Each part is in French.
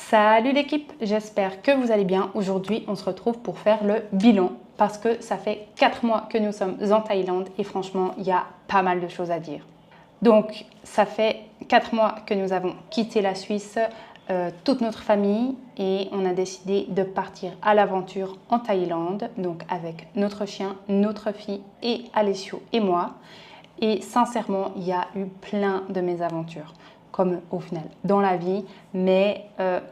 Salut l'équipe, j'espère que vous allez bien. Aujourd'hui, on se retrouve pour faire le bilan parce que ça fait 4 mois que nous sommes en Thaïlande et franchement, il y a pas mal de choses à dire. Donc, ça fait 4 mois que nous avons quitté la Suisse, toute notre famille, et on a décidé de partir à l'aventure en Thaïlande, donc avec notre chien, notre fille et Alessio et moi. Et sincèrement, il y a eu plein de mésaventures, comme au final dans la vie, mais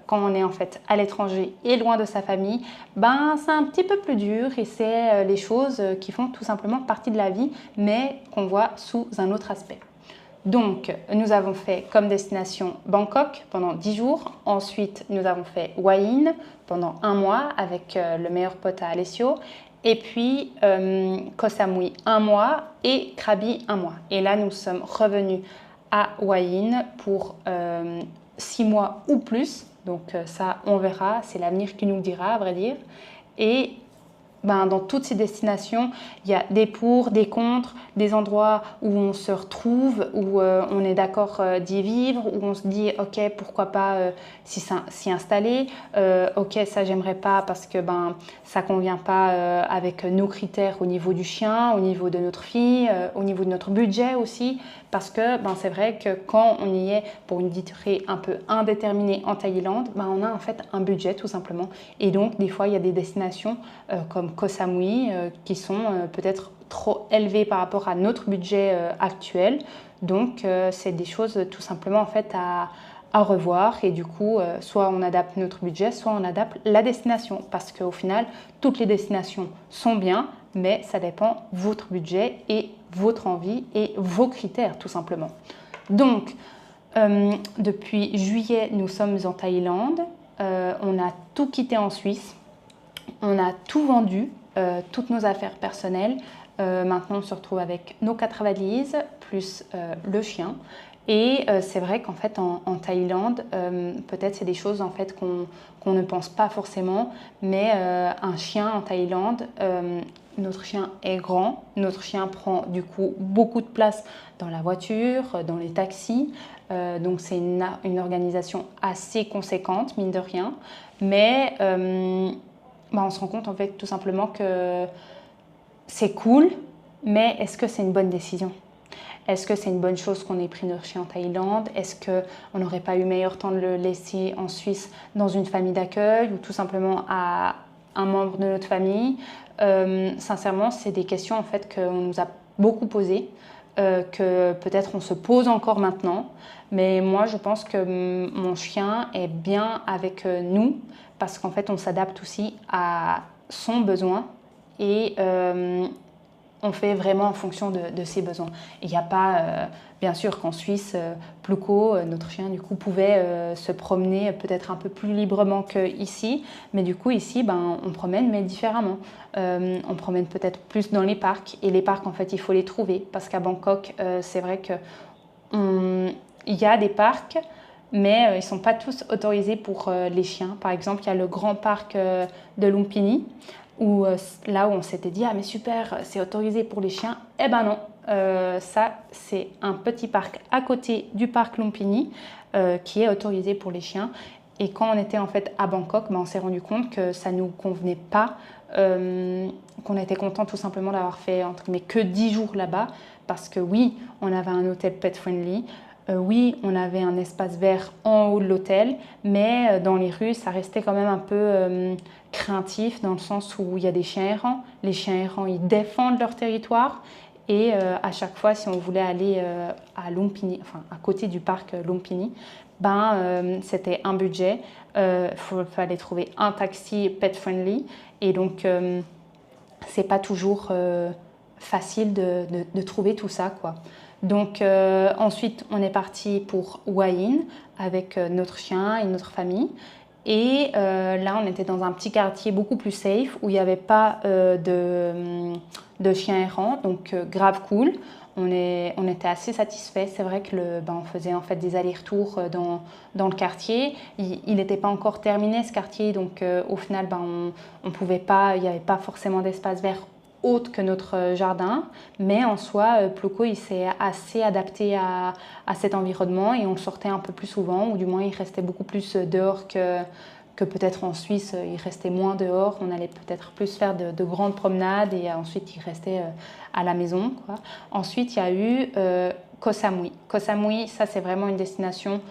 quand on est en fait à l'étranger et loin de sa famille, ben c'est un petit peu plus dur et c'est les choses qui font tout simplement partie de la vie, mais qu'on voit sous un autre aspect. Donc, nous avons fait comme destination Bangkok pendant 10 jours. Ensuite, nous avons fait Hua Hin pendant 1 mois avec le meilleur pote à Alessio. Et puis, Koh Samui 1 mois et Krabi 1 mois. Et là, nous sommes revenus à Hua Hin pour 6 mois ou plus. Donc ça, on verra. C'est l'avenir qui nous le dira, à vrai dire. Et dans toutes ces destinations, il y a des pour, des contre, des endroits où on se retrouve, où on est d'accord d'y vivre, où on se dit ok, pourquoi pas s'y installer, ok, ça j'aimerais pas parce que ça convient pas avec nos critères au niveau du chien, au niveau de notre fille, au niveau de notre budget aussi, parce que c'est vrai que quand on y est pour une durée un peu indéterminée en Thaïlande, on a en fait un budget tout simplement, et donc des fois il y a des destinations comme Koh Samui qui sont peut-être trop élevées par rapport à notre budget actuel. Donc c'est des choses tout simplement en fait à revoir, et du coup soit on adapte notre budget, soit on adapte la destination, parce qu'au final toutes les destinations sont bien, mais ça dépend de votre budget et votre envie et vos critères tout simplement. Donc depuis juillet nous sommes en Thaïlande, on a tout quitté en Suisse. On a tout vendu, toutes nos affaires personnelles. Maintenant, on se retrouve avec nos 4 valises, plus le chien. Et c'est vrai qu'en fait, en Thaïlande, peut-être c'est des choses en fait qu'on ne pense pas forcément, mais un chien en Thaïlande, notre chien est grand, notre chien prend du coup beaucoup de place dans la voiture, dans les taxis. Donc c'est une organisation assez conséquente, mine de rien. Mais on se rend compte en fait tout simplement que c'est cool, mais est-ce que c'est une bonne décision? Est-ce que c'est une bonne chose qu'on ait pris notre chien en Thaïlande? Est-ce qu'on n'aurait pas eu meilleur temps de le laisser en Suisse dans une famille d'accueil ou tout simplement à un membre de notre famille? Sincèrement, c'est des questions en fait qu'on nous a beaucoup posées, que peut-être on se pose encore maintenant. Mais moi, je pense que mon chien est bien avec nous, parce qu'en fait, on s'adapte aussi à son besoin, et on fait vraiment en fonction de ses besoins. Il n'y a pas, bien sûr qu'en Suisse, Pluco, notre chien, du coup, pouvait se promener peut-être un peu plus librement qu'ici, mais du coup, ici, on promène, mais différemment. On promène peut-être plus dans les parcs, et les parcs, en fait, il faut les trouver, parce qu'à Bangkok, c'est vrai qu'il y a des parcs, mais ils ne sont pas tous autorisés pour les chiens. Par exemple, il y a le grand parc de Lumpini, où là où on s'était dit « Ah mais super, c'est autorisé pour les chiens », eh ben non, ça c'est un petit parc à côté du parc Lumpini qui est autorisé pour les chiens. Et quand on était en fait à Bangkok, on s'est rendu compte que ça ne nous convenait pas, qu'on était content tout simplement d'avoir fait entre guillemets que 10 jours là-bas, parce que oui, on avait un hôtel pet friendly, oui, on avait un espace vert en haut de l'hôtel, mais dans les rues, ça restait quand même un peu craintif, dans le sens où il y a des chiens errants. Les chiens errants, ils défendent leur territoire, et à chaque fois, si on voulait aller à Lumpini, enfin à côté du parc Lumpini, c'était un budget. Fallait trouver un taxi pet friendly, et donc c'est pas toujours facile de trouver tout ça, quoi. Donc ensuite on est parti pour Hua Hin avec notre chien et notre famille, et là on était dans un petit quartier beaucoup plus safe où il n'y avait pas de chiens errants, donc grave cool. On était assez satisfaits. C'est vrai que on faisait en fait des allers-retours dans le quartier. Il n'était pas encore terminé ce quartier, donc au final on pouvait pas, il n'y avait pas forcément d'espace vert haute que notre jardin, mais en soi, Ploko, il s'est assez adapté à cet environnement et on sortait un peu plus souvent, ou du moins il restait beaucoup plus dehors que peut-être en Suisse, il restait moins dehors, on allait peut-être plus faire de grandes promenades et ensuite il restait à la maison, quoi. Ensuite, il y a eu Koh Samui. Koh Samui, ça c'est vraiment une destination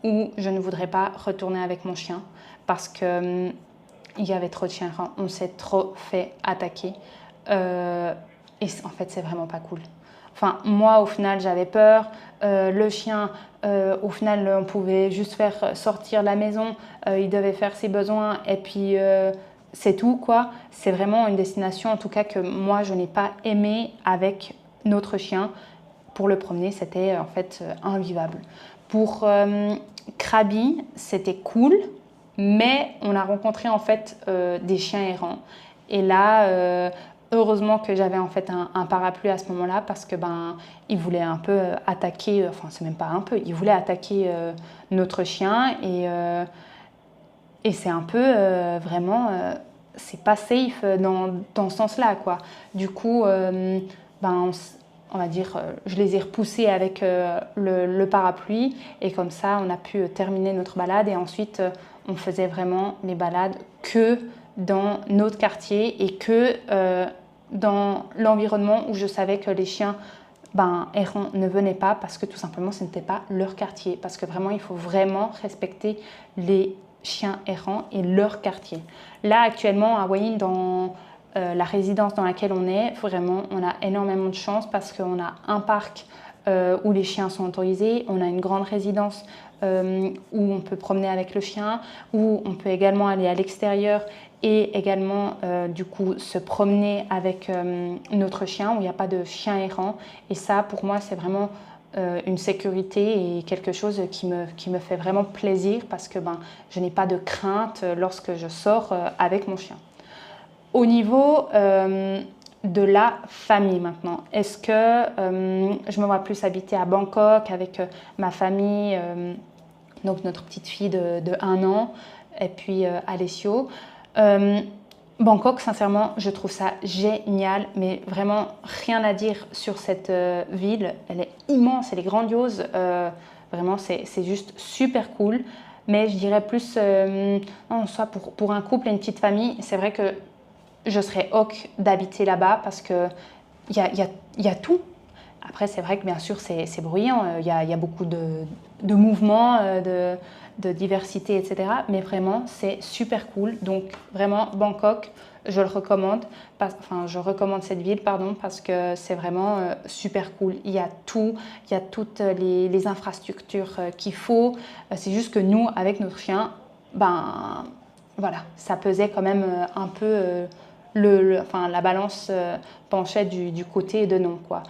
où je ne voudrais pas retourner avec mon chien parce que il y avait trop de chiens errants, on s'est trop fait attaquer et en fait c'est vraiment pas cool. Enfin, moi, au final, j'avais peur. Le chien, au final, on pouvait juste faire sortir la maison. Il devait faire ses besoins et puis c'est tout, quoi. C'est vraiment une destination, en tout cas, que moi, je n'ai pas aimé avec notre chien. Pour le promener, c'était en fait invivable. Pour Krabi, c'était cool, mais on a rencontré en fait des chiens errants. Et là, heureusement que j'avais en fait un parapluie à ce moment-là parce que il voulait un peu attaquer, enfin c'est même pas un peu, il voulait attaquer notre chien et c'est un peu vraiment, c'est pas safe dans ce sens-là, quoi. Du coup, on va dire, je les ai repoussés avec le parapluie et comme ça on a pu terminer notre balade et ensuite on faisait vraiment les balades que dans notre quartier et que dans l'environnement où je savais que les chiens errants ne venaient pas parce que tout simplement ce n'était pas leur quartier, parce que vraiment il faut vraiment respecter les chiens errants et leur quartier. Là actuellement à Hua Hin, dans la résidence dans laquelle on est, vraiment on a énormément de chance parce qu'on a un parc où les chiens sont autorisés, on a une grande résidence où on peut promener avec le chien, où on peut également aller à l'extérieur et également du coup se promener avec notre chien, où il n'y a pas de chien errant. Et ça pour moi c'est vraiment une sécurité et quelque chose qui me fait vraiment plaisir parce que je n'ai pas de crainte lorsque je sors avec mon chien. Au niveau de la famille maintenant, est-ce que je me vois plus habiter à Bangkok avec ma famille, donc notre petite fille de 1 an et puis Alessio. Bangkok, sincèrement, je trouve ça génial, mais vraiment rien à dire sur cette ville. Elle est immense, elle est grandiose, vraiment c'est juste super cool. Mais je dirais plus, soit pour un couple et une petite famille, c'est vrai que je serais ok d'habiter là-bas parce qu'il y a tout. Après, c'est vrai que bien sûr, c'est bruyant, il y a beaucoup de mouvements, de diversité, etc. Mais vraiment, c'est super cool. Donc, vraiment, Bangkok, je le recommande. Je recommande cette ville, pardon, parce que c'est vraiment super cool. Il y a tout, il y a toutes les infrastructures qu'il faut. C'est juste que nous, avec notre chien, voilà, ça pesait quand même un peu... la balance penchait du côté de non, quoi.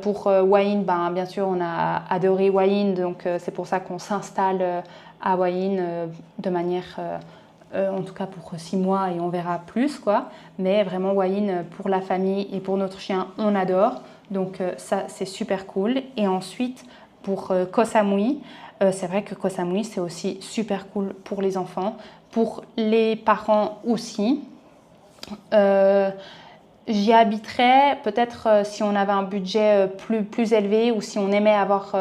Pour Hua Hin, bien sûr, on a adoré Hua Hin, donc c'est pour ça qu'on s'installe à Hua Hin de manière, en tout cas pour 6 mois et on verra plus, quoi. Mais vraiment Hua Hin, pour la famille et pour notre chien, on adore. Donc ça, c'est super cool. Et ensuite, pour Koh Samui, c'est vrai que Koh Samui, c'est aussi super cool pour les enfants, pour les parents aussi. J'y habiterais peut-être si on avait un budget plus élevé ou si on aimait avoir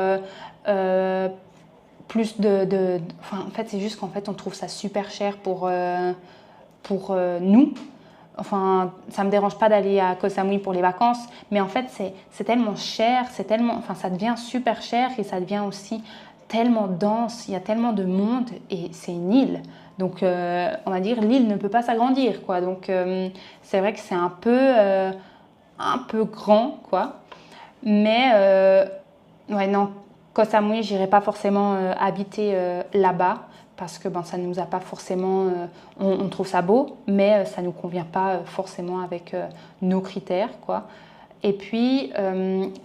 plus en fait, c'est juste qu'en fait, on trouve ça super cher pour nous. Enfin, ça me dérange pas d'aller à Koh Samui pour les vacances, mais en fait, c'est tellement cher, ça devient super cher et ça devient aussi tellement dense, il y a tellement de monde et c'est une île. Donc, on va dire, l'île ne peut pas s'agrandir, quoi. Donc, c'est vrai que c'est un peu grand, quoi. Mais, ouais, non, Koh Samui, j'irai pas forcément habiter là-bas parce que ça ne nous a pas forcément... on trouve ça beau, mais ça ne nous convient pas forcément avec nos critères, quoi. Et puis,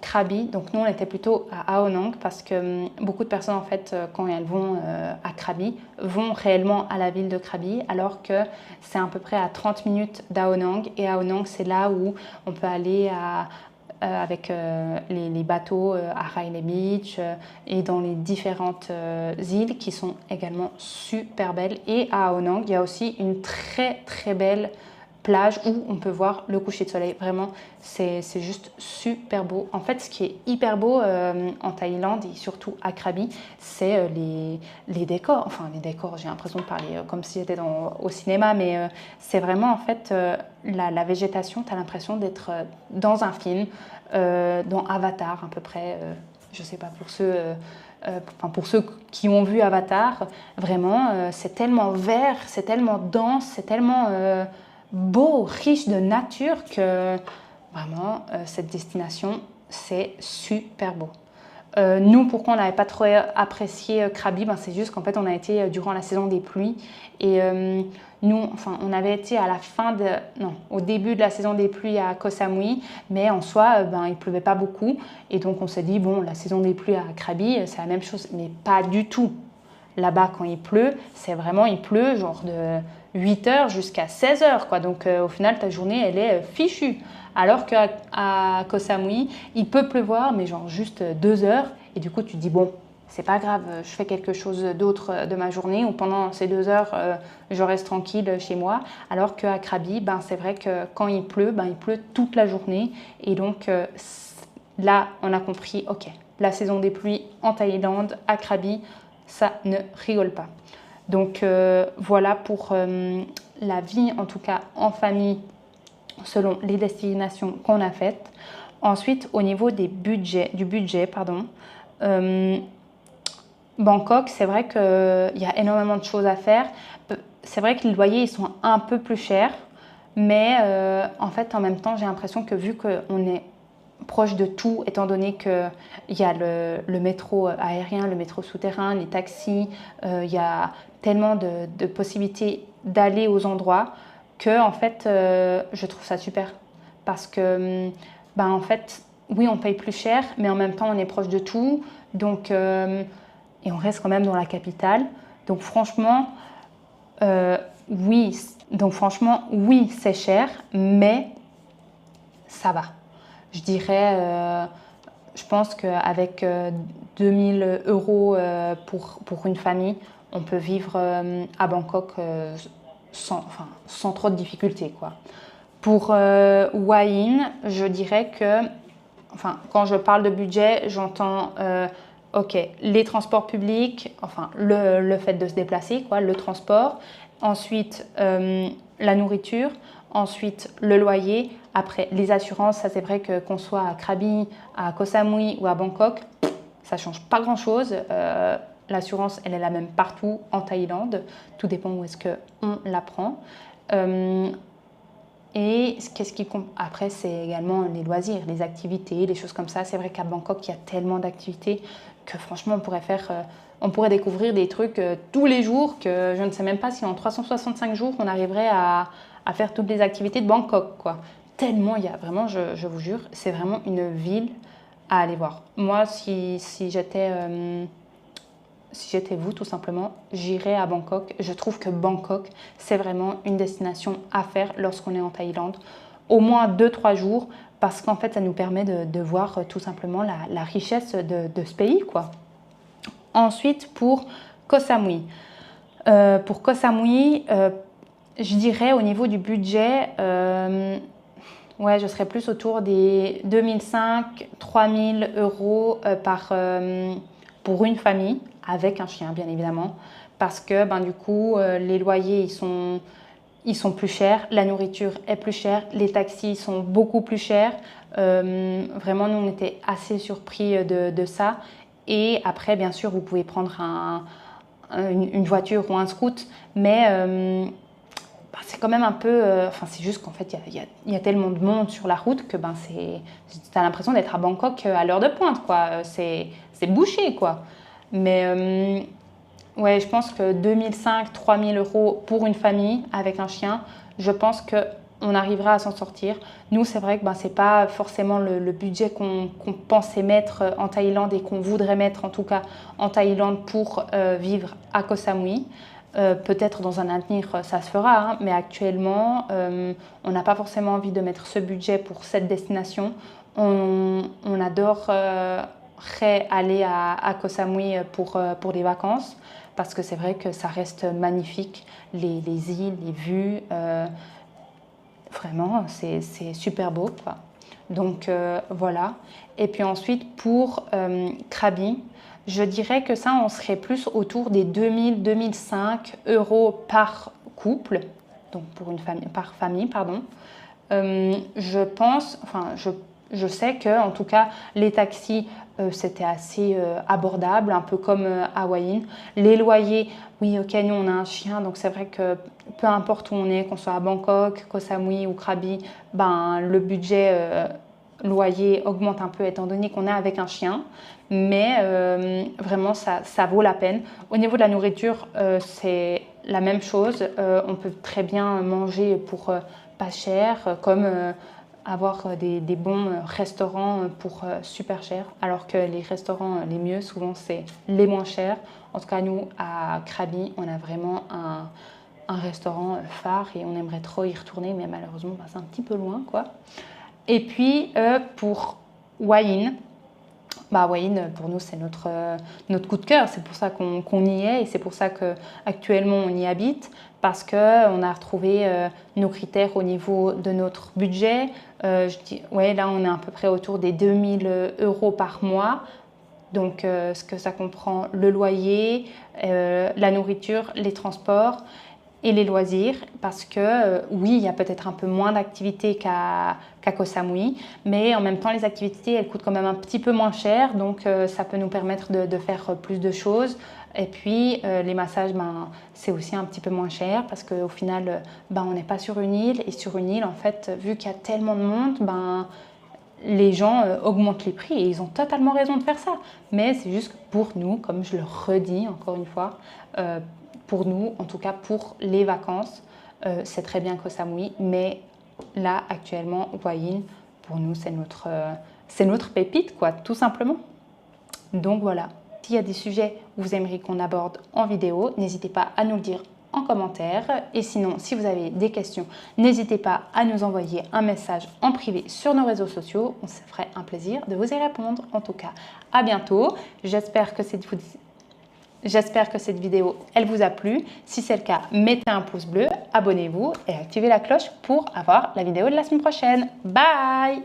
Krabi, donc nous on était plutôt à Ao Nang parce que beaucoup de personnes en fait quand elles vont à Krabi vont réellement à la ville de Krabi alors que c'est à peu près à 30 minutes d'Ao Nang et Ao Nang c'est là où on peut aller avec les bateaux à Railay Beach et dans les différentes îles qui sont également super belles. Et à Ao Nang, il y a aussi une très très belle plage où on peut voir le coucher de soleil. Vraiment, c'est juste super beau. En fait, ce qui est hyper beau en Thaïlande et surtout à Krabi, c'est les décors. Enfin, les décors, j'ai l'impression de parler comme si j'étais au cinéma, mais c'est vraiment en fait la végétation, tu as l'impression d'être dans un film, dans Avatar à peu près. Je sais pas, pour ceux qui ont vu Avatar, vraiment, c'est tellement vert, c'est tellement dense, c'est tellement beau, riche de nature que vraiment, cette destination, c'est super beau. Nous, pourquoi on n'avait pas trop apprécié Krabi, ben, c'est juste qu'en fait, on a été durant la saison des pluies et nous, enfin, on avait été à la au début de la saison des pluies à Koh Samui, mais en soi, ben, il pleuvait pas beaucoup et donc on s'est dit bon, la saison des pluies à Krabi, c'est la même chose, mais pas du tout. Là-bas, quand il pleut, il pleut genre de 8h jusqu'à 16h, quoi. Donc au final, ta journée, elle est fichue. Alors qu'à Koh Samui, il peut pleuvoir, mais genre juste 2 heures. Et du coup, tu te dis, bon, c'est pas grave, je fais quelque chose d'autre de ma journée ou pendant ces 2 heures, je reste tranquille chez moi. Alors qu'à Krabi, ben, c'est vrai que quand il pleut, ben, il pleut toute la journée. Et donc là, on a compris, ok, la saison des pluies en Thaïlande, à Krabi, ça ne rigole pas. Donc voilà pour la vie, en tout cas en famille, selon les destinations qu'on a faites. Ensuite, au niveau du budget, Bangkok, c'est vrai qu'il y a énormément de choses à faire. C'est vrai que les loyers ils sont un peu plus chers, mais en fait, en même temps, j'ai l'impression que vu qu'on est proche de tout, étant donné qu'il y a le métro aérien, le métro souterrain, les taxis, il y a tellement de possibilités d'aller aux endroits que en fait, je trouve ça super. Parce que, ben, en fait, oui, on paye plus cher, mais en même temps, on est proche de tout. Donc, et on reste quand même dans la capitale. Donc franchement, oui, oui, c'est cher, mais ça va. Je dirais, je pense qu'avec 2000 euros pour une famille, on peut vivre à Bangkok sans trop de difficultés, quoi. Pour Hua Hin, je dirais que, enfin, quand je parle de budget, j'entends ok, les transports publics, enfin le fait de se déplacer, quoi, le transport, ensuite la nourriture, ensuite le loyer, après les assurances, ça c'est vrai que qu'on soit à Krabi, à Koh Samui ou à Bangkok, ça change pas grand chose. L'assurance, elle est la même partout en Thaïlande, tout dépend où est-ce qu'on la prend. Et après, c'est également les loisirs, les activités, les choses comme ça. C'est vrai qu'à Bangkok, il y a tellement d'activités que franchement, on pourrait découvrir des trucs tous les jours que je ne sais même pas si en 365 jours, on arriverait à faire toutes les activités de Bangkok, quoi. Tellement il y a vraiment, je vous jure, c'est vraiment une ville à aller voir. Moi, si j'étais vous, tout simplement, j'irais à Bangkok. Je trouve que Bangkok, c'est vraiment une destination à faire lorsqu'on est en Thaïlande. Au moins 2-3 jours, parce qu'en fait, ça nous permet de voir tout simplement la richesse de ce pays, quoi. Ensuite, pour Koh Samui. Pour Koh Samui, je dirais au niveau du budget, ouais, je serais plus autour des 2005-3000 euros pour une famille, avec un chien bien évidemment, parce que ben, du coup les loyers ils sont plus chers, la nourriture est plus chère, les taxis sont beaucoup plus chers. Vraiment nous on était assez surpris de ça. Et après bien sûr vous pouvez prendre une voiture ou un scoot, mais c'est quand même un peu... Enfin, c'est juste qu'en fait, il y a tellement de monde sur la route que ben, t'as l'impression d'être à Bangkok à l'heure de pointe, quoi. C'est bouché, quoi. Mais ouais, je pense que 2005-3000 euros pour une famille avec un chien, je pense qu'on arrivera à s'en sortir. Nous, c'est vrai que ben, c'est pas forcément le budget qu'on pensait mettre en Thaïlande et qu'on voudrait mettre en tout cas en Thaïlande pour vivre à Koh Samui. Peut-être dans un avenir ça se fera, hein, mais actuellement on n'a pas forcément envie de mettre ce budget pour cette destination. On adorerait aller à Koh Samui pour les vacances parce que c'est vrai que ça reste magnifique, les îles, les vues. vraiment, c'est super beau, quoi. Donc voilà. Et puis ensuite, pour Krabi, je dirais que ça, on serait plus autour des 2000-2005 euros par couple, donc pour une famille, par famille, pardon. Je pense, enfin, je sais que, en tout cas, les taxis, c'était assez abordable, un peu comme Hawaï. Les loyers, oui, ok, nous on a un chien, donc c'est vrai que peu importe où on est, qu'on soit à Bangkok, Koh Samui ou Krabi, ben, le budget loyer augmente un peu étant donné qu'on est avec un chien. Mais vraiment, ça vaut la peine. Au niveau de la nourriture, c'est la même chose. On peut très bien manger pour pas cher, comme avoir des bons restaurants pour super cher, alors que les restaurants les mieux, souvent, c'est les moins chers. En tout cas, nous, à Krabi, on a vraiment un restaurant phare et on aimerait trop y retourner, mais malheureusement, bah, c'est un petit peu loin, quoi. Et puis, pour Hua bah, Hua pour nous, c'est notre coup de cœur. C'est pour ça qu'on y est et c'est pour ça qu'actuellement, on y habite parce qu'on a retrouvé nos critères au niveau de notre budget. Ouais, là, on est à peu près autour des 2000 euros par mois. Donc, ce que ça comprend le loyer, la nourriture, les transports et les loisirs, parce que oui, il y a peut-être un peu moins d'activités qu'à Koh Samui, mais en même temps, les activités, elles coûtent quand même un petit peu moins cher, donc ça peut nous permettre de faire plus de choses. Et puis, les massages, ben, c'est aussi un petit peu moins cher, parce qu'au final, ben, on n'est pas sur une île, et sur une île, en fait, vu qu'il y a tellement de monde, ben, les gens augmentent les prix, et ils ont totalement raison de faire ça. Mais c'est juste que pour nous, comme je le redis encore une fois, pour nous, en tout cas pour les vacances, c'est très bien Koh Samui, mais là actuellement, Hua Hin, pour nous, c'est notre pépite, quoi, tout simplement. Donc voilà, s'il y a des sujets que vous aimeriez qu'on aborde en vidéo, n'hésitez pas à nous le dire en commentaire. Et sinon, si vous avez des questions, n'hésitez pas à nous envoyer un message en privé sur nos réseaux sociaux. On se ferait un plaisir de vous y répondre. En tout cas, à bientôt. J'espère que cette vidéo, elle vous a plu. Si c'est le cas, mettez un pouce bleu, abonnez-vous et activez la cloche pour avoir la vidéo de la semaine prochaine. Bye!